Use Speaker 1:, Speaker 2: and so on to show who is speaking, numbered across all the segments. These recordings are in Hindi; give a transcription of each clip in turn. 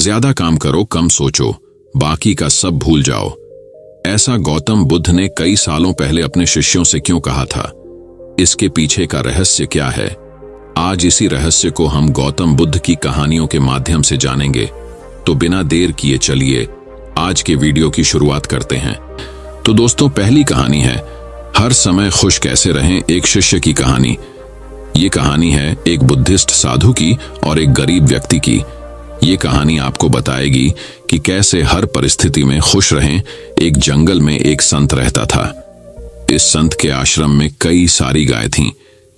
Speaker 1: ज्यादा काम करो, कम सोचो, बाकी का सब भूल जाओ। ऐसा गौतम बुद्ध ने कई सालों पहले अपने शिष्यों से क्यों कहा था? इसके पीछे का रहस्य क्या है? आज इसी रहस्य को हम गौतम बुद्ध की कहानियों के माध्यम से जानेंगे। तो बिना देर किए चलिए आज के वीडियो की शुरुआत करते हैं। तो दोस्तों, पहली कहानी है हर समय खुश कैसे रहें, एक शिष्य की कहानी। ये कहानी है एक बुद्धिस्ट साधु की और एक गरीब व्यक्ति की। ये कहानी आपको बताएगी कि कैसे हर परिस्थिति में खुश रहें। एक जंगल में एक संत रहता था। इस संत के आश्रम में कई सारी गाय थीं।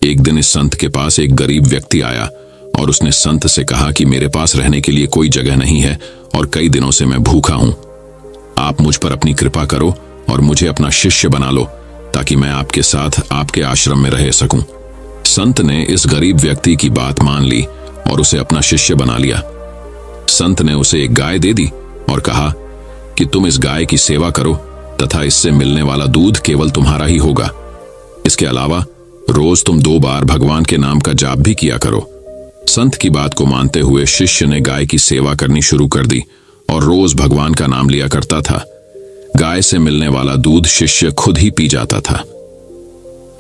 Speaker 1: एक दिन इस संत के पास एक गरीब व्यक्ति आया और उसने संत से कहा कि मेरे पास रहने के लिए कोई जगह नहीं है और कई दिनों से मैं भूखा हूं। आप मुझ पर अपनी कृपा करो और मुझे अपना शिष्य बना लो ताकि मैं आपके साथ आपके आश्रम में रह सकूं। संत ने इस गरीब व्यक्ति की बात मान ली और उसे अपना शिष्य बना लिया। संत ने उसे एक गाय दे दी और कहा कि तुम इस गाय की सेवा करो तथा इससे मिलने वाला दूध केवल तुम्हारा ही होगा। इसके अलावा रोज तुम 2 बार भगवान के नाम का जाप भी किया करो। संत की बात को मानते हुए शिष्य ने गाय की सेवा करनी शुरू कर दी और रोज भगवान का नाम लिया करता था। गाय से मिलने वाला दूध शिष्य खुद ही पी जाता था।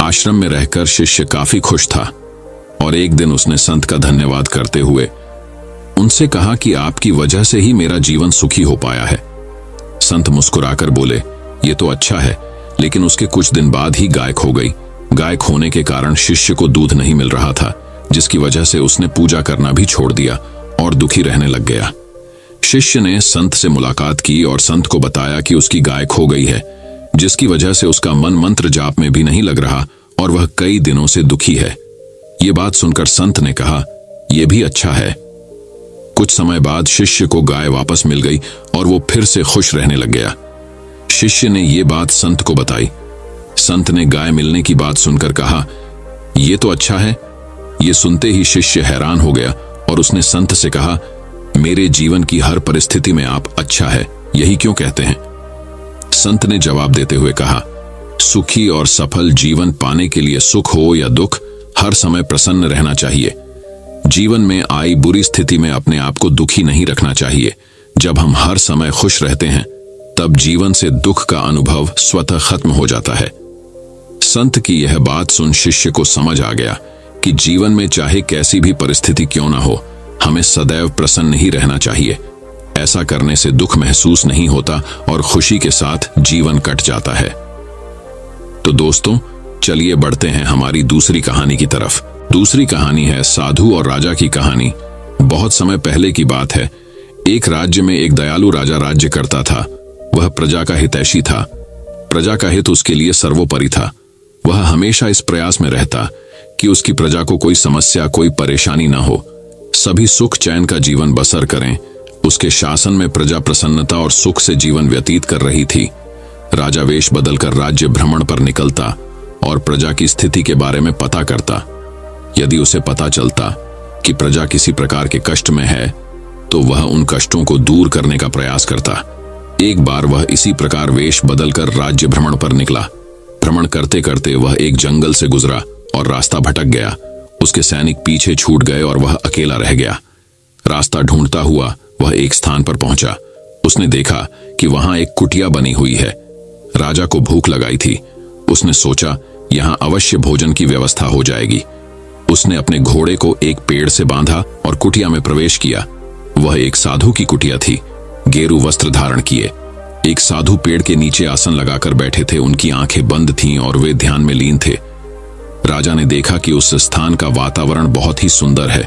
Speaker 1: आश्रम में रहकर शिष्य काफी खुश था और एक दिन उसने संत का धन्यवाद करते हुए उनसे कहा कि आपकी वजह से ही मेरा जीवन सुखी हो पाया है। संत मुस्कुराकर बोले, ये तो अच्छा है, लेकिन उसके कुछ दिन बाद ही गाय खो गई। गाय खोने के कारण शिष्य को दूध नहीं मिल रहा था, जिसकी वजह से उसने पूजा करना भी छोड़ दिया और दुखी रहने लग गया। शिष्य ने संत से मुलाकात की और संत को बताया कि उसकी गाय खो गई है, जिसकी वजह से उसका मन मंत्र जाप में भी नहीं लग रहा और वह कई दिनों से दुखी है। ये बात सुनकर संत ने कहा, यह भी अच्छा है। कुछ समय बाद शिष्य को गाय वापस मिल गई और वो फिर से खुश रहने लग गया। शिष्य ने ये बात संत को बताई। संत ने गाय मिलने की बात सुनकर कहा, यह तो अच्छा है। ये सुनते ही शिष्य हैरान हो गया और उसने संत से कहा, मेरे जीवन की हर परिस्थिति में आप अच्छा है, यही क्यों कहते हैं? संत ने जवाब देते हुए कहा, सुखी और सफल जीवन पाने के लिए सुख हो या दुख, हर समय प्रसन्न रहना चाहिए। जीवन में आई बुरी स्थिति में अपने आप को दुखी नहीं रखना चाहिए। जब हम हर समय खुश रहते हैं तब जीवन से दुख का अनुभव स्वतः खत्म हो जाता है। संत की यह बात सुन शिष्य को समझ आ गया कि जीवन में चाहे कैसी भी परिस्थिति क्यों ना हो, हमें सदैव प्रसन्न ही रहना चाहिए। ऐसा करने से दुख महसूस नहीं होता और खुशी के साथ जीवन कट जाता है। तो दोस्तों, चलिए बढ़ते हैं हमारी दूसरी कहानी की तरफ। दूसरी कहानी है साधु और राजा की कहानी। बहुत समय पहले की बात है। एक राज्य में एक दयालु राजा राज्य करता था। वह प्रजा का हितैषी था। प्रजा का हित उसके लिए सर्वोपरि था। वह हमेशा इस प्रयास में रहता कि उसकी प्रजा को कोई समस्या, कोई परेशानी न हो, सभी सुख चैन का जीवन बसर करें। उसके शासन में प्रजा प्रसन्नता और सुख से जीवन व्यतीत कर रही थी। राजा वेश बदलकर राज्य भ्रमण पर निकलता और प्रजा की स्थिति के बारे में पता करता। यदि उसे पता चलता कि प्रजा किसी प्रकार के कष्ट में है तो वह उन कष्टों को दूर करने का प्रयास करता। एक बार वह इसी प्रकार वेश बदलकर राज्य भ्रमण पर निकला। भ्रमण करते करते वह एक जंगल से गुजरा और रास्ता भटक गया। उसके सैनिक पीछे छूट गए और वह अकेला रह गया। रास्ता ढूंढता हुआ वह एक स्थान पर पहुंचा। उसने देखा कि वहां एक कुटिया बनी हुई है। राजा को भूख लगाई थी। उसने सोचा यहां अवश्य भोजन की व्यवस्था हो जाएगी। उसने अपने घोड़े को एक पेड़ से बांधा और कुटिया में प्रवेश किया। वह एक साधु की कुटिया थी। गेरू वस्त्र धारण किए एक साधु पेड़ के नीचे आसन लगाकर बैठे थे। उनकी आंखें बंद थीं और वे ध्यान में लीन थे। राजा ने देखा कि उस स्थान का वातावरण बहुत ही सुंदर है।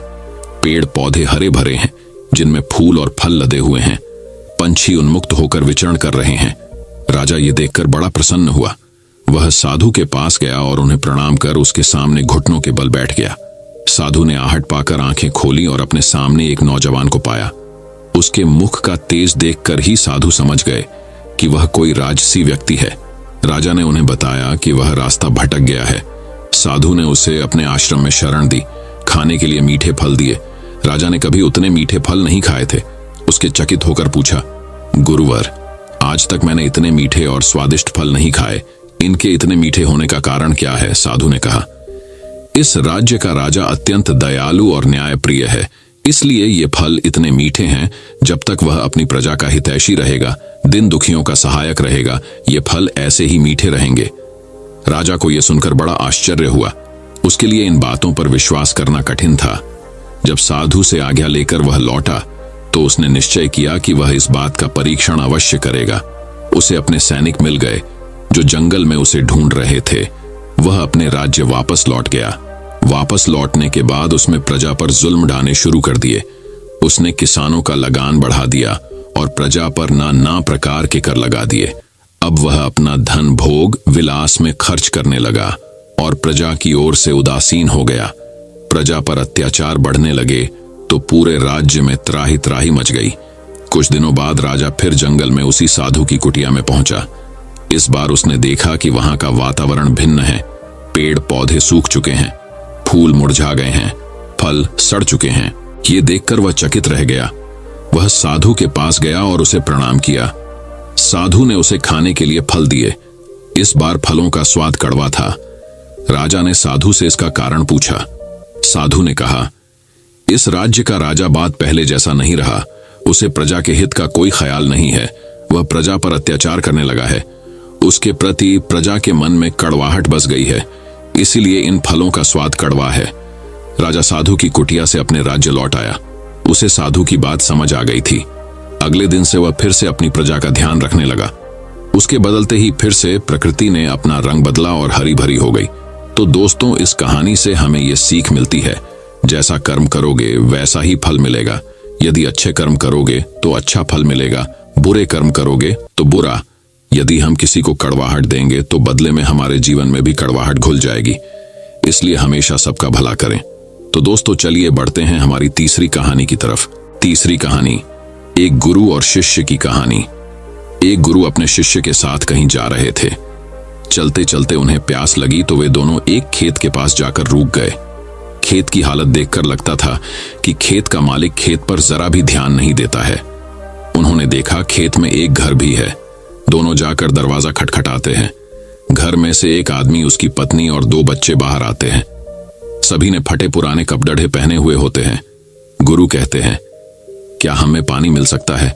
Speaker 1: पेड़ पौधे हरे भरे हैं जिनमें फूल और फल लदे हुए हैं। पंछी उन्मुक्त होकर विचरण कर रहे हैं। राजा ये देखकर बड़ा प्रसन्न हुआ। वह साधु के पास गया और उन्हें प्रणाम कर उसके सामने घुटनों के बल बैठ गया। साधु ने आहट पाकर आंखें खोली और अपने सामने एक नौजवान को पाया। उसके मुख का तेज देखकर ही साधु समझ गए कि वह कोई राजसी व्यक्ति है। राजा ने उन्हें बताया कि वह रास्ता भटक गया है। साधु ने उसे अपने आश्रम में शरण दी, खाने के लिए मीठे फल दिए। राजा ने कभी उतने मीठे फल नहीं खाए थे। उसके चकित होकर पूछा, गुरुवर, आज तक मैंने इतने मीठे और स्वादिष्ट फल नहीं खाए, इनके इतने मीठे होने का कारण क्या है? साधु ने कहा, इस राज्य का राजा अत्यंत दयालु और न्यायप्रिय है, इसलिए ये फल इतने मीठे हैं। जब तक वह अपनी प्रजा का हितैषी रहेगा, दिन दुखियों का सहायक रहेगा, ये फल ऐसे ही मीठे रहेंगे। राजा को यह सुनकर बड़ा आश्चर्य हुआ। उसके लिए इन बातों पर विश्वास करना कठिन था। जब साधु से आज्ञा लेकर वह लौटा तो उसने निश्चय किया कि वह इस बात का परीक्षण अवश्य करेगा। उसे अपने सैनिक मिल गए जो जंगल में उसे ढूंढ रहे थे। वह अपने राज्य वापस लौट गया। वापस लौटने के बाद उसने प्रजा पर जुल्म ढाने शुरू कर दिए। उसने किसानों का लगान बढ़ा दिया और प्रजा पर ना प्रकार के कर लगा दिए। अब वह अपना धन भोग विलास में खर्च करने लगा और प्रजा की ओर से उदासीन हो गया। प्रजा पर अत्याचार बढ़ने लगे तो पूरे राज्य में त्राही त्राही मच गई। कुछ दिनों बाद राजा फिर जंगल में उसी साधु की कुटिया में पहुंचा। इस बार उसने देखा कि वहां का वातावरण भिन्न है। पेड़ पौधे सूख चुके हैं, फूल मुरझा गए हैं, फल सड़ चुके हैं। ये देखकर वह चकित रह गया। वह साधु के पास गया और उसे प्रणाम किया। साधु ने उसे खाने के लिए फल दिए। इस बार फलों का स्वाद कड़वा था। राजा ने साधु से इसका कारण पूछा। साधु ने कहा, इस राज्य का राजा बात पहले जैसा नहीं रहा। उसे प्रजा के हित का कोई ख्याल नहीं है। वह प्रजा पर अत्याचार करने लगा है। उसके प्रति प्रजा के मन में कड़वाहट बस गई है, इसीलिए इन फलों का स्वाद कड़वा है। राजा साधु की कुटिया से अपने राज्य लौट आया। उसे साधु की बात समझ आ गई थी। अगले दिन से वह फिर से अपनी प्रजा का ध्यान रखने लगा। उसके बदलते ही फिर से प्रकृति ने अपना रंग बदला और हरी भरी हो गई। तो दोस्तों, इस कहानी से हमें यह सीख मिलती है, जैसा कर्म करोगे वैसा ही फल मिलेगा। यदि अच्छे कर्म करोगे तो अच्छा फल मिलेगा, बुरे कर्म करोगे तो बुरा। यदि हम किसी को कड़वाहट देंगे तो बदले में हमारे जीवन में भी कड़वाहट घुल जाएगी। इसलिए हमेशा सबका भला करें। तो दोस्तों, चलिए बढ़ते हैं हमारी तीसरी कहानी की तरफ। तीसरी कहानी, एक गुरु और शिष्य की कहानी। एक गुरु अपने शिष्य के साथ कहीं जा रहे थे। चलते चलते उन्हें प्यास लगी तो वे दोनों एक खेत के पास जाकर रुक गए। खेत की हालत देखकर लगता था कि खेत का मालिक खेत पर जरा भी ध्यान नहीं देता है। उन्होंने देखा खेत में एक घर भी है। दोनों जाकर दरवाजा खटखटाते हैं। घर में से एक आदमी, उसकी पत्नी और 2 बच्चे बाहर आते हैं। सभी ने फटे पुराने कपड़े पहने हुए होते हैं। गुरु कहते हैं, क्या हमें पानी मिल सकता है?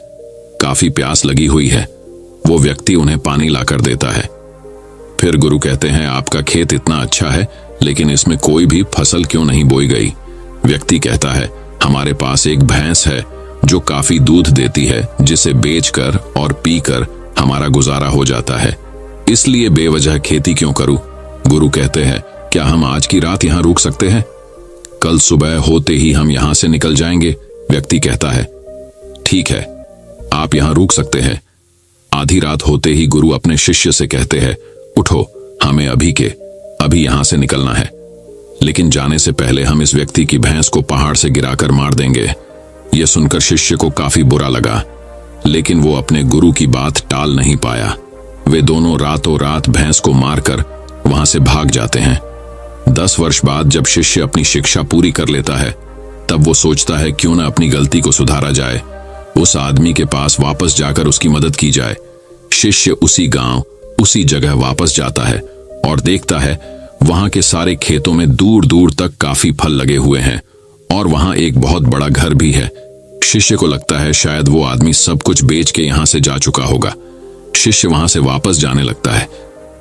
Speaker 1: काफी प्यास लगी हुई है। वो व्यक्ति उन्हें पानी लाकर देता है। फिर गुरु कहते हैं, आपका खेत इतना अच्छा है, लेकिन इसमें कोई भी फसल क्यों नहीं बोई गई? व्यक्ति कहता है, हमारे पास एक भैंस है जो काफी दूध देती है, जिसे बेचकर और पीकर हमारा गुजारा हो जाता है, इसलिए बेवजह खेती क्यों करूं? गुरु कहते हैं, क्या हम आज की रात यहां रुक सकते हैं? कल सुबह होते ही हम यहां से निकल जाएंगे। व्यक्ति कहता है, ठीक है, आप यहां रुक सकते हैं। आधी रात होते ही गुरु अपने शिष्य से कहते हैं, उठो, हमें अभी यहां से निकलना है। लेकिन जाने से पहले हम इस व्यक्ति की भैंस को पहाड़ से गिराकर मार देंगे। यह सुनकर शिष्य को काफी बुरा लगा, लेकिन वो अपने गुरु की बात टाल नहीं पाया। वे दोनों रातों रात भैंस को मारकर वहां से भाग जाते हैं। 10 वर्ष बाद जब शिष्य अपनी शिक्षा पूरी कर लेता है, तब वो सोचता है क्यों न अपनी गलती को सुधारा जाए, उस आदमी के पास वापस जाकर उसकी मदद की जाए। शिष्य उसी गांव, उसी जगह वापस जाता है और देखता है वहां के सारे खेतों में दूर दूर तक काफी फल लगे हुए हैं और वहां एक बहुत बड़ा घर भी है। शिष्य को लगता है शायद वो आदमी सब कुछ बेच के यहां से जा चुका होगा। शिष्य वहां से वापस जाने लगता है।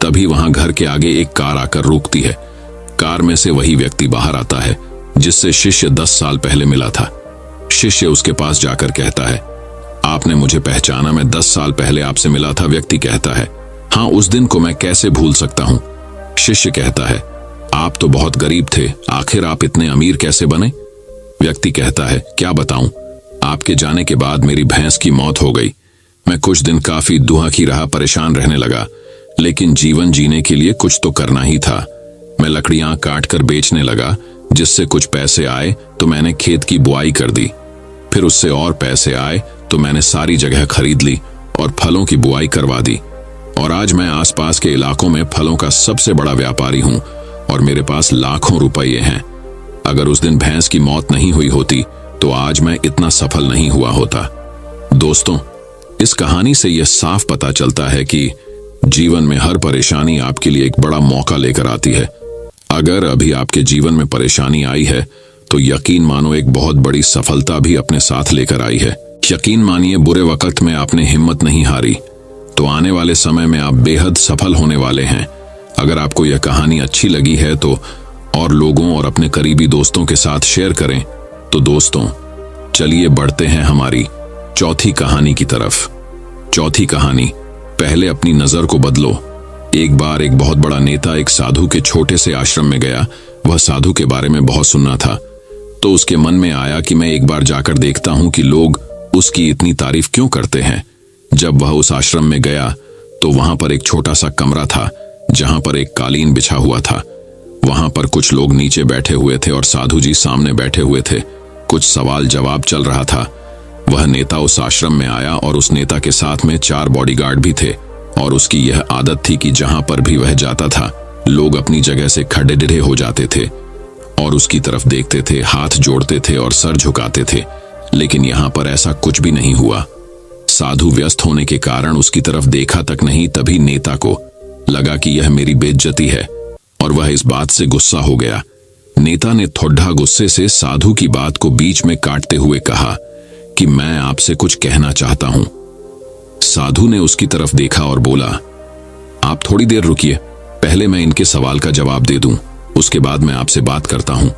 Speaker 1: तभी वहां घर के आगे एक कार आकर रुकती है। कार में से वही व्यक्ति बाहर आता है जिससे शिष्य 10 साल पहले मिला था। शिष्य उसके पास जाकर कहता है, आपने मुझे पहचाना? मैं 10 साल पहले आपसे मिला था। व्यक्ति कहता है, हाँ, उस दिन को मैं कैसे भूल सकता हूं। शिष्य कहता है, आप तो बहुत गरीब थे, आखिर आप इतने अमीर कैसे बने? व्यक्ति कहता है, क्या बताऊं, आपके जाने के बाद मेरी भैंस की मौत हो गई। मैं कुछ दिन काफी दुखी रहा, परेशान रहने लगा, लेकिन जीवन जीने के लिए कुछ तो करना ही था। मैं लकड़ियां काट कर बेचने लगा, जिससे कुछ पैसे आए तो मैंने खेत की बुआई कर दी। फिर उससे और पैसे आए तो मैंने सारी जगह खरीद ली और फलों की बुआई करवा दी। और आज मैं आसपास के इलाकों में फलों का सबसे बड़ा व्यापारी हूं और मेरे पास लाखों रुपये हैं। अगर उस दिन भैंस की मौत नहीं हुई होती तो आज मैं इतना सफल नहीं हुआ होता। दोस्तों, इस कहानी से यह साफ पता चलता है कि जीवन में हर परेशानी आपके लिए एक बड़ा मौका लेकर आती है। अगर अभी आपके जीवन में परेशानी आई है तो यकीन मानो एक बहुत बड़ी सफलता भी अपने साथ लेकर आई है। यकीन मानिए, बुरे वक्त में आपने हिम्मत नहीं हारी तो आने वाले समय में आप बेहद सफल होने वाले हैं। अगर आपको यह कहानी अच्छी लगी है तो और लोगों और अपने करीबी दोस्तों के साथ शेयर करें। तो दोस्तों, चलिए बढ़ते हैं हमारी चौथी कहानी की तरफ। चौथी कहानी, पहले अपनी नजर को बदलो। एक बार एक बहुत बड़ा नेता एक साधु के छोटे से आश्रम में गया। वह साधु के बारे में बहुत सुना था, तो उसके मन में आया कि मैं एक बार जाकर देखता हूं कि लोग उसकी इतनी तारीफ क्यों करते हैं। जब वह उस आश्रम में गया तो वहां पर एक छोटा सा कमरा था जहां पर एक कालीन बिछा हुआ था। वहां पर कुछ लोग नीचे बैठे हुए थे और साधु जी सामने बैठे हुए थे। कुछ सवाल जवाब चल रहा था। वह नेता उस आश्रम में आया और उस नेता के साथ में 4 बॉडीगार्ड भी थे और उसकी यह आदत थी कि जहां पर भी वह जाता था लोग अपनी जगह से खड़े डिढ़े हो जाते थे और उसकी तरफ देखते थे, हाथ जोड़ते थे और सर झुकाते थे। लेकिन यहां पर ऐसा कुछ भी नहीं हुआ। साधु व्यस्त होने के कारण उसकी तरफ देखा तक नहीं। तभी नेता को लगा कि यह मेरी बेइज्जती है और वह इस बात से गुस्सा हो गया। नेता ने थोड़ा गुस्से से साधु की बात को बीच में काटते हुए कहा कि मैं आपसे कुछ कहना चाहता हूं। साधु ने उसकी तरफ देखा और बोला, आप थोड़ी देर रुकिए, पहले मैं इनके सवाल का जवाब दे दूं, उसके बाद मैं आपसे बात करता हूं।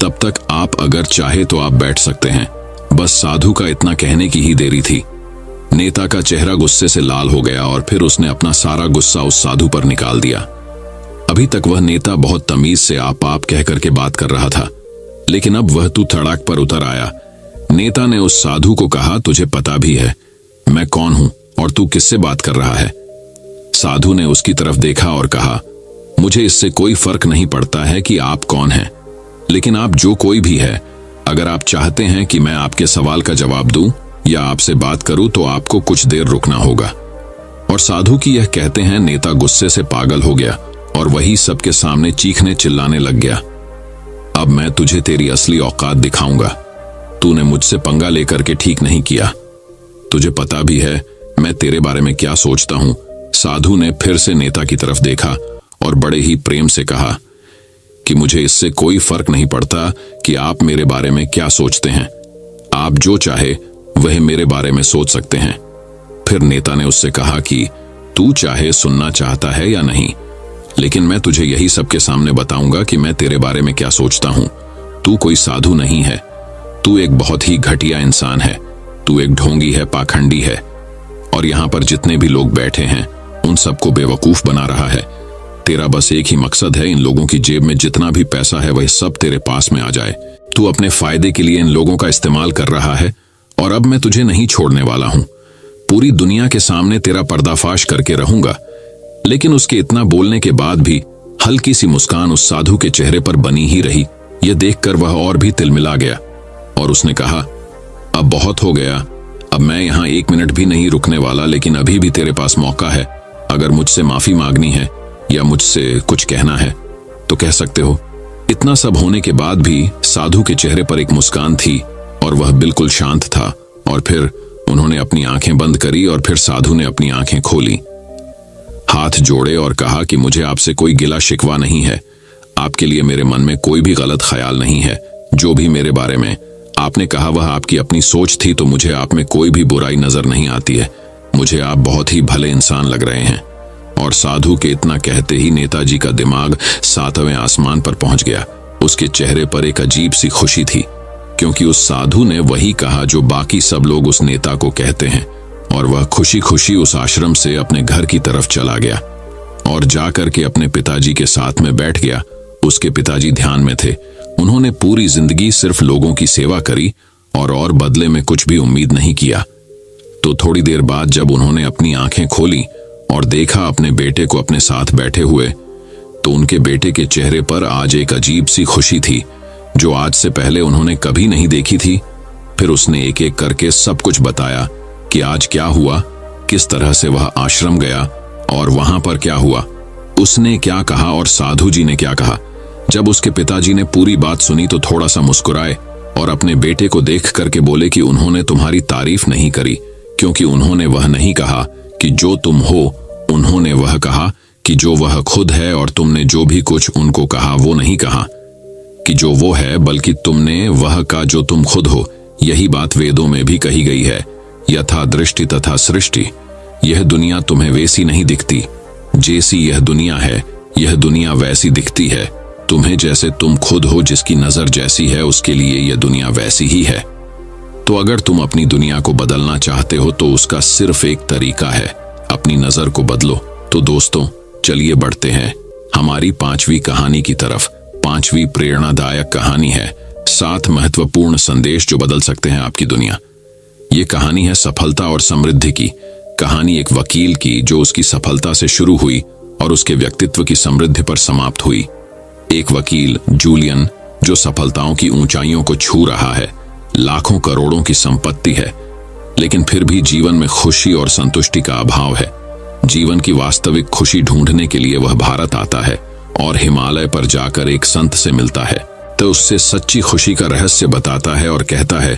Speaker 1: तब तक आप अगर चाहे तो आप बैठ सकते हैं। बस साधु का इतना कहने की ही देरी थी। नेता का चेहरा गुस्से से लाल हो गया और फिर उसने अपना सारा गुस्सा उस साधु पर निकाल दिया। अभी तक वह नेता बहुत तमीज से आप कह करके बात कर रहा था, लेकिन अब वह तू तड़ाक पर उतर आया। नेता ने उस साधु को कहा, तुझे पता भी है मैं कौन हूं और तू किससे बात कर रहा है। साधु ने उसकी तरफ देखा और कहा, मुझे इससे कोई फर्क नहीं पड़ता है कि आप कौन हैं, लेकिन आप जो कोई भी है, अगर आप चाहते हैं कि मैं आपके सवाल का जवाब दूं या आपसे बात करूं तो आपको कुछ देर रुकना होगा। और साधु की यह कहते हैं नेता गुस्से से पागल हो गया और वही सबके सामने चीखने चिल्लाने लग गया, अब मैं तुझे तेरी असली औकात दिखाऊंगा। तूने मुझसे पंगा लेकर के ठीक नहीं किया। तुझे पता भी है मैं तेरे बारे में क्या सोचता हूं। साधु ने फिर से नेता की तरफ देखा और बड़े ही प्रेम से कहा कि मुझे इससे कोई फर्क नहीं पड़ता कि आप मेरे बारे में क्या सोचते हैं। आप जो चाहे वह मेरे बारे में सोच सकते हैं। फिर नेता ने उससे कहा कि तू चाहे सुनना चाहता है या नहीं, लेकिन मैं तुझे यही सबके सामने बताऊंगा कि मैं तेरे बारे में क्या सोचता हूं। तू कोई साधु नहीं है, तू एक बहुत ही घटिया इंसान है। तू एक ढोंगी है, पाखंडी है और यहां पर जितने भी लोग बैठे हैं उन सबको बेवकूफ बना रहा है। तेरा बस एक ही मकसद है, इन लोगों की जेब में जितना भी पैसा है वह सब तेरे पास में आ जाए। तू अपने फायदे के लिए इन लोगों का इस्तेमाल कर रहा है और अब मैं तुझे नहीं छोड़ने वाला हूं। पूरी दुनिया के सामने तेरा पर्दाफाश करके रहूंगा। लेकिन उसके इतना बोलने के बाद भी हल्की सी मुस्कान उस साधु के चेहरे पर बनी ही रही। यह देखकर वह और भी तिलमिला गया और उसने कहा, अब बहुत हो गया, अब मैं यहां 1 मिनट भी नहीं रुकने वाला, लेकिन अभी भी तेरे पास मौका है। अगर मुझसे माफी मांगनी है या मुझसे कुछ कहना है तो कह सकते हो। इतना सब होने के बाद भी साधु के चेहरे पर एक मुस्कान थी और वह बिल्कुल शांत था। और फिर उन्होंने अपनी आंखें बंद करी और फिर साधु ने अपनी आंखें खोली, हाथ जोड़े और कहा कि मुझे आपसे कोई गिला शिकवा नहीं है। आपके लिए मेरे मन में कोई भी गलत ख्याल नहीं है। जो भी मेरे बारे में आपने कहा वह आपकी अपनी सोच थी, तो मुझे आप में कोई भी बुराई नजर नहीं आती है। मुझे आप बहुत ही भले इंसान लग रहे हैं। और साधु के इतना कहते ही नेताजी का दिमाग 7वें आसमान पर पहुंच गया। उसके चेहरे पर एक अजीब सी खुशी थी, क्योंकि उस साधु ने वही कहा जो बाकी सब लोग उस नेता को कहते हैं। और वह खुशी खुशी उस आश्रम से अपने घर की तरफ चला गया और जाकर के अपने पिताजी के साथ में बैठ गया। उसके पिताजी ध्यान में थे। उन्होंने पूरी जिंदगी सिर्फ लोगों की सेवा करी और बदले में कुछ भी उम्मीद नहीं किया। तो थोड़ी देर बाद जब उन्होंने अपनी आंखें खोली और देखा अपने बेटे को अपने साथ बैठे हुए, तो उनके बेटे के चेहरे पर आज एक अजीब सी खुशी थी जो आज से पहले उन्होंने कभी नहीं देखी थी। फिर उसने एक एक करके सब कुछ बताया कि आज क्या हुआ, किस तरह से वह आश्रम गया और वहां पर क्या हुआ, उसने क्या कहा और साधु जी ने क्या कहा। जब उसके पिताजी ने पूरी बात सुनी तो थोड़ा सा मुस्कुराए और अपने बेटे को देख करके बोले कि उन्होंने तुम्हारी तारीफ नहीं करी, क्योंकि उन्होंने वह नहीं कहा कि जो तुम हो, उन्होंने वह कहा कि जो वह खुद है, और तुमने जो भी कुछ उनको कहा वो नहीं कहा। कि जो वो है बल्कि तुमने वह का जो तुम खुद हो। यही बात वेदों में भी कही गई है, यथा दृष्टि तथा सृष्टि। यह दुनिया तुम्हें वैसी नहीं दिखती जैसी यह दुनिया है, यह दुनिया वैसी दिखती है तुम्हें जैसे तुम खुद हो। जिसकी नजर जैसी है उसके लिए यह दुनिया वैसी ही है। तो अगर तुम अपनी दुनिया को बदलना चाहते हो तो उसका सिर्फ एक तरीका है, अपनी नजर को बदलो। तो दोस्तों चलिए बढ़ते हैं हमारी 5वीं कहानी की तरफ। 5वीं प्रेरणादायक कहानी है 7 महत्वपूर्ण संदेश जो बदल सकते हैं आपकी दुनिया। ये कहानी है सफलता और समृद्धि की। कहानी एक वकील की जो उसकी सफलता से शुरू हुई और उसके व्यक्तित्व की समृद्धि पर समाप्त हुई। एक वकील जूलियन जो सफलताओं की ऊंचाइयों को छू रहा है, लाखों करोड़ों की संपत्ति है, लेकिन फिर भी जीवन में खुशी और संतुष्टि का अभाव है। जीवन की वास्तविक खुशी ढूंढने के लिए वह भारत आता है और हिमालय पर जाकर एक संत से मिलता है, तो उससे सच्ची खुशी का रहस्य बताता है और कहता है,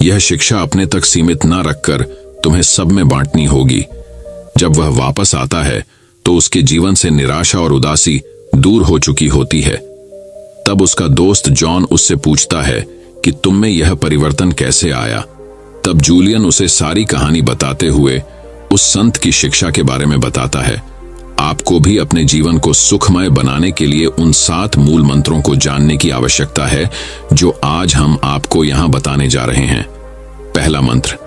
Speaker 1: यह शिक्षा अपने तक सीमित न रखकर तुम्हें सब में बांटनी होगी। जब वह वापस आता है तो उसके जीवन से निराशा और उदासी दूर हो चुकी होती है। तब उसका दोस्त जॉन उससे पूछता है कि तुम में यह परिवर्तन कैसे आया। तब जूलियन उसे सारी कहानी बताते हुए उस संत की शिक्षा के बारे में बताता है। आपको भी अपने जीवन को सुखमय बनाने के लिए उन 7 मूल मंत्रों को जानने की आवश्यकता है जो आज हम आपको यहां बताने जा रहे हैं। पहला मंत्र,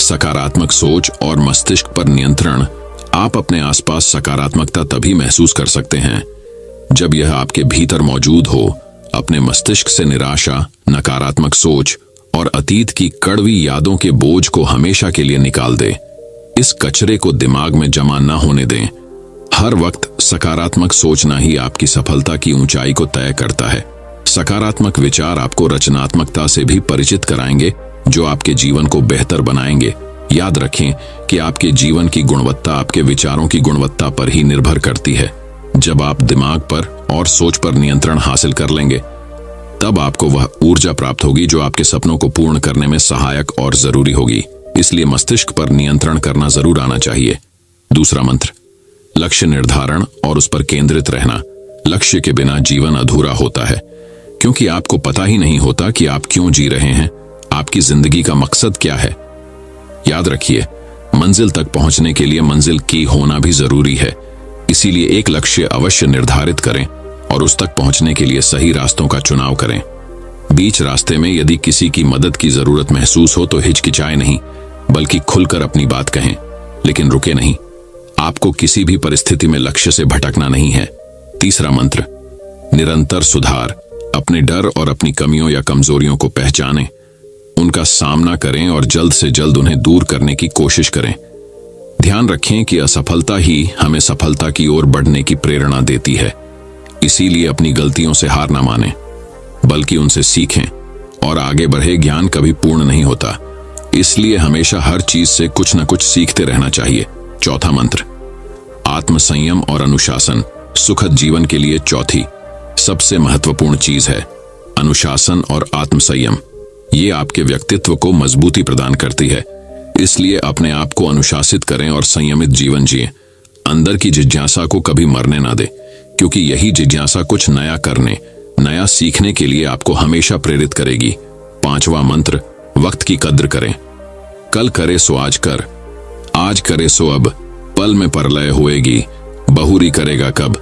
Speaker 1: सकारात्मक सोच और मस्तिष्क पर नियंत्रण। आप अपने आसपास सकारात्मकता तभी महसूस कर सकते हैं जब यह आपके भीतर मौजूद हो। अपने मस्तिष्क से निराशा, नकारात्मक सोच और अतीत की कड़वी यादों के बोझ को हमेशा के लिए निकाल दें। इस कचरे को दिमाग में जमा न होने दें। हर वक्त सकारात्मक सोचना ही आपकी सफलता की ऊंचाई को तय करता है। सकारात्मक विचार आपको रचनात्मकता से भी परिचित कराएंगे जो आपके जीवन को बेहतर बनाएंगे। याद रखें कि आपके जीवन की गुणवत्ता आपके विचारों की गुणवत्ता पर ही निर्भर करती है। जब आप दिमाग पर और सोच पर नियंत्रण हासिल कर लेंगे तब आपको वह ऊर्जा प्राप्त होगी जो आपके सपनों को पूर्ण करने में सहायक और जरूरी होगी। इसलिए मस्तिष्क पर नियंत्रण करना जरूर आना चाहिए। दूसरा मंत्र, लक्ष्य निर्धारण और उस पर केंद्रित रहना। लक्ष्य के बिना जीवन अधूरा होता है, क्योंकि आपको पता ही नहीं होता कि आप क्यों जी रहे हैं, आपकी जिंदगी का मकसद क्या है। याद रखिए, मंजिल तक पहुंचने के लिए मंजिल की होना भी जरूरी है। इसीलिए एक लक्ष्य अवश्य निर्धारित करें और उस तक पहुंचने के लिए सही रास्तों का चुनाव करें। बीच रास्ते में यदि किसी की मदद की जरूरत महसूस हो तो हिचकिचाए नहीं, बल्कि खुलकर अपनी बात कहें, लेकिन रुके नहीं। आपको किसी भी परिस्थिति में लक्ष्य से भटकना नहीं है। तीसरा मंत्र, निरंतर सुधार। अपने डर और अपनी कमियों या कमजोरियों को पहचानें, उनका सामना करें और जल्द से जल्द उन्हें दूर करने की कोशिश करें। ध्यान रखें कि असफलता ही हमें सफलता की ओर बढ़ने की प्रेरणा देती है। इसीलिए अपनी गलतियों से हार ना मानें, बल्कि उनसे सीखें और आगे बढ़े। ज्ञान कभी पूर्ण नहीं होता, इसलिए हमेशा हर चीज से कुछ न कुछ सीखते रहना चाहिए। चौथा मंत्र, आत्मसंयम और अनुशासन। सुखद जीवन के लिए चौथी सबसे महत्वपूर्ण चीज है अनुशासन और आत्मसंयम। ये आपके व्यक्तित्व को मजबूती प्रदान करती है। इसलिए अपने आप को अनुशासित करें और संयमित जीवन जिएं। अंदर की जिज्ञासा को कभी मरने ना दें, क्योंकि यही जिज्ञासा कुछ नया करने, नया सीखने के लिए आपको हमेशा प्रेरित करेगी। पांचवा मंत्र, वक्त की कद्र करें। कल करे सो आज कर, आज करे सो अब, पल में परलय होएगी, बहुरी करेगा कब।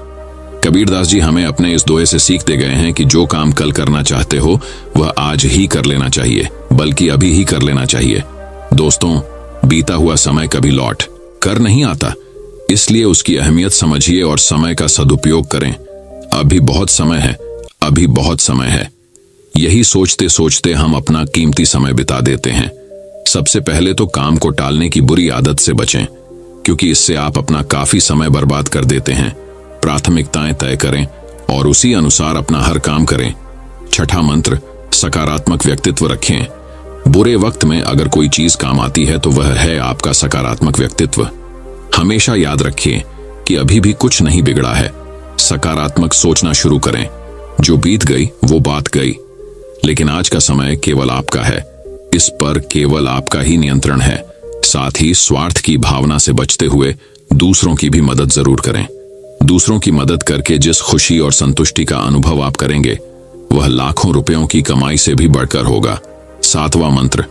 Speaker 1: कबीरदास जी हमें अपने इस दोहे से सीखते गए हैं कि जो काम कल करना चाहते हो वह आज ही कर लेना चाहिए, बल्कि अभी ही कर लेना चाहिए। दोस्तों, बीता हुआ समय कभी लौट कर नहीं आता, इसलिए उसकी अहमियत समझिए और समय का सदुपयोग करें। अभी बहुत समय है, अभी बहुत समय है। यही सोचते सोचते हम अपना कीमती समय बिता देते हैं। सबसे पहले तो काम को टालने की बुरी आदत से बचें, क्योंकि इससे आप अपना काफी समय बर्बाद कर देते हैं। प्राथमिकताएं तय करें और उसी अनुसार अपना हर काम करें। छठा मंत्र, सकारात्मक व्यक्तित्व रखें। बुरे वक्त में अगर कोई चीज काम आती है तो वह है आपका सकारात्मक व्यक्तित्व। हमेशा याद रखिए कि अभी भी कुछ नहीं बिगड़ा है। सकारात्मक सोचना शुरू करें। जो बीत गई वो बात गई, लेकिन आज का समय केवल आपका है। इस पर केवल आपका ही नियंत्रण है। साथ ही स्वार्थ की भावना से बचते हुए दूसरों की भी मदद जरूर करें। दूसरों की मदद करके जिस खुशी और संतुष्टि का अनुभव आप करेंगे वह लाखों रुपयों की कमाई से भी बढ़कर होगा। 7वां मंत्र,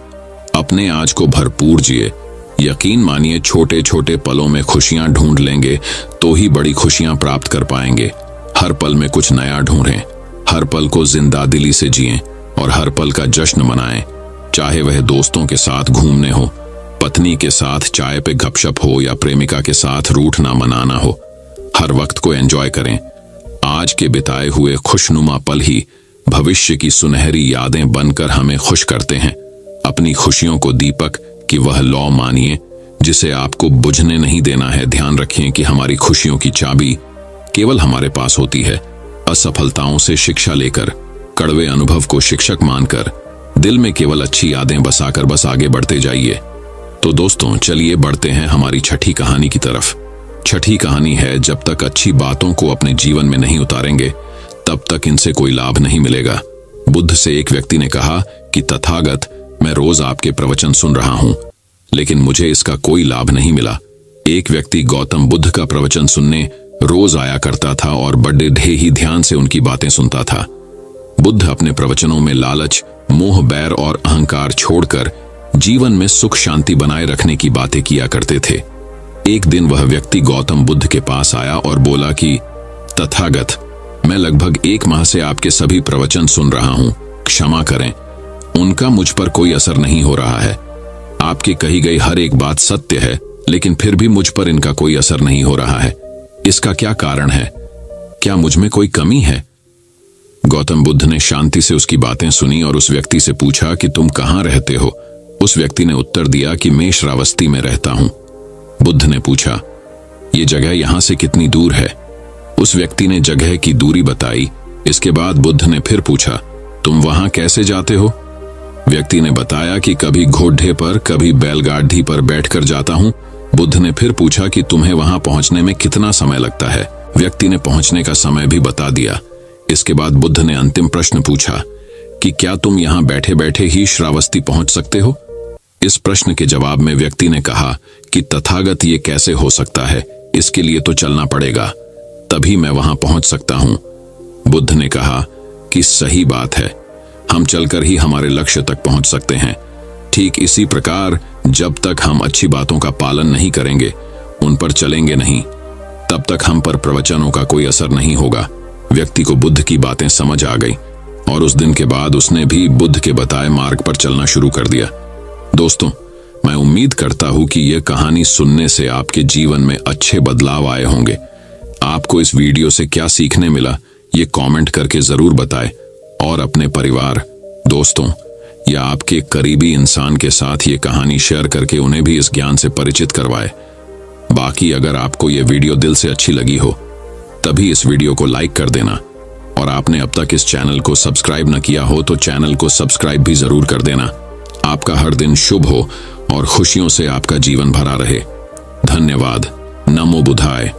Speaker 1: अपने आज को भरपूर जिए। यकीन मानिए, छोटे छोटे पलों में खुशियां ढूंढ लेंगे तो ही बड़ी खुशियां प्राप्त कर पाएंगे। हर पल में कुछ नया ढूंढें, हर पल को जिंदा दिली से जिएं और हर पल का जश्न मनाएं। चाहे वह दोस्तों के साथ घूमने हो, पत्नी के साथ चाय पे गपशप हो या प्रेमिका के साथ रूठना मनाना हो, हर वक्त को एंजॉय करें। आज के बिताए हुए खुशनुमा पल ही भविष्य की सुनहरी यादें बनकर हमें खुश करते हैं। अपनी खुशियों को दीपक की वह लौ मानिए जिसे आपको बुझने नहीं देना है। ध्यान रखिए कि हमारी खुशियों की चाबी केवल हमारे पास होती है। असफलताओं से शिक्षा लेकर, कड़वे अनुभव को शिक्षक मानकर, दिल में केवल अच्छी यादें बसाकर बस आगे बढ़ते जाइए। तो दोस्तों, चलिए बढ़ते हैं हमारी छठी कहानी की तरफ। छठी कहानी है, जब तक अच्छी बातों को अपने जीवन में नहीं उतारेंगे तब तक इनसे कोई लाभ नहीं मिलेगा। बुद्ध से एक व्यक्ति ने कहा कि तथागत, मैं रोज आपके प्रवचन सुन रहा हूं, लेकिन मुझे इसका कोई लाभ नहीं मिला। एक व्यक्ति गौतम बुद्ध का प्रवचन सुनने रोज आया करता था और बड़े ही ध्यान से उनकी बातें सुनता था। बुद्ध अपने प्रवचनों में लालच, मोह, बैर और अहंकार छोड़कर जीवन में सुख शांति बनाए रखने की बातें किया करते थे। एक दिन वह व्यक्ति गौतम बुद्ध के पास आया और बोला कि तथागत, मैं लगभग 1 माह से आपके सभी प्रवचन सुन रहा हूं, क्षमा करें, उनका मुझ पर कोई असर नहीं हो रहा है। आपकी कही गई हर एक बात सत्य है, लेकिन फिर भी मुझ पर इनका कोई असर नहीं हो रहा है। इसका क्या कारण है? क्या मुझ में कोई कमी है? गौतम बुद्ध ने शांति से उसकी बातें सुनी और उस व्यक्ति से पूछा कि तुम कहां रहते हो? उस व्यक्ति ने उत्तर दिया कि मैं श्रावस्ती में रहता हूं। बुद्ध ने पूछा, ये जगह यहां से कितनी दूर है? उस व्यक्ति ने जगह की दूरी बताई। इसके बाद बुद्ध ने फिर पूछा, तुम वहां कैसे जाते हो? व्यक्ति ने बताया कि कभी घोड़े पर, कभी बैलगाड़ी पर बैठकर जाता हूं। बुद्ध ने फिर पूछा कि तुम्हें वहां पहुंचने में कितना समय लगता है? व्यक्ति ने पहुंचने का समय भी बता दिया। इसके बाद बुद्ध ने अंतिम प्रश्न पूछा कि क्या तुम यहां बैठे बैठे ही श्रावस्ती पहुंच सकते हो? इस प्रश्न के जवाब में व्यक्ति ने कहा कि तथागत, ये कैसे हो सकता है? इसके लिए तो चलना पड़ेगा, तभी मैं वहां पहुंच सकता हूं। बुद्ध ने कहा कि सही बात है, हम चलकर ही हमारे लक्ष्य तक पहुंच सकते हैं। ठीक इसी प्रकार जब तक हम अच्छी बातों का पालन नहीं करेंगे, उन पर चलेंगे नहीं, तब तक हम पर प्रवचनों का कोई असर नहीं होगा। व्यक्ति को बुद्ध की बातें समझ आ गई और उस दिन के बाद उसने भी बुद्ध के बताए मार्ग पर चलना शुरू कर दिया। दोस्तों, मैं उम्मीद करता हूं कि यह कहानी सुनने से आपके जीवन में अच्छे बदलाव आए होंगे। आपको इस वीडियो से क्या सीखने मिला, ये कमेंट करके जरूर बताएं और अपने परिवार, दोस्तों या आपके करीबी इंसान के साथ ये कहानी शेयर करके उन्हें भी इस ज्ञान से परिचित करवाएं। बाकी अगर आपको ये वीडियो दिल से अच्छी लगी हो तभी इस वीडियो को लाइक कर देना, और आपने अब तक इस चैनल को सब्सक्राइब न किया हो तो चैनल को सब्सक्राइब भी जरूर कर देना। आपका हर दिन शुभ हो और खुशियों से आपका जीवन भरा रहे। धन्यवाद। नमो बुद्धाय।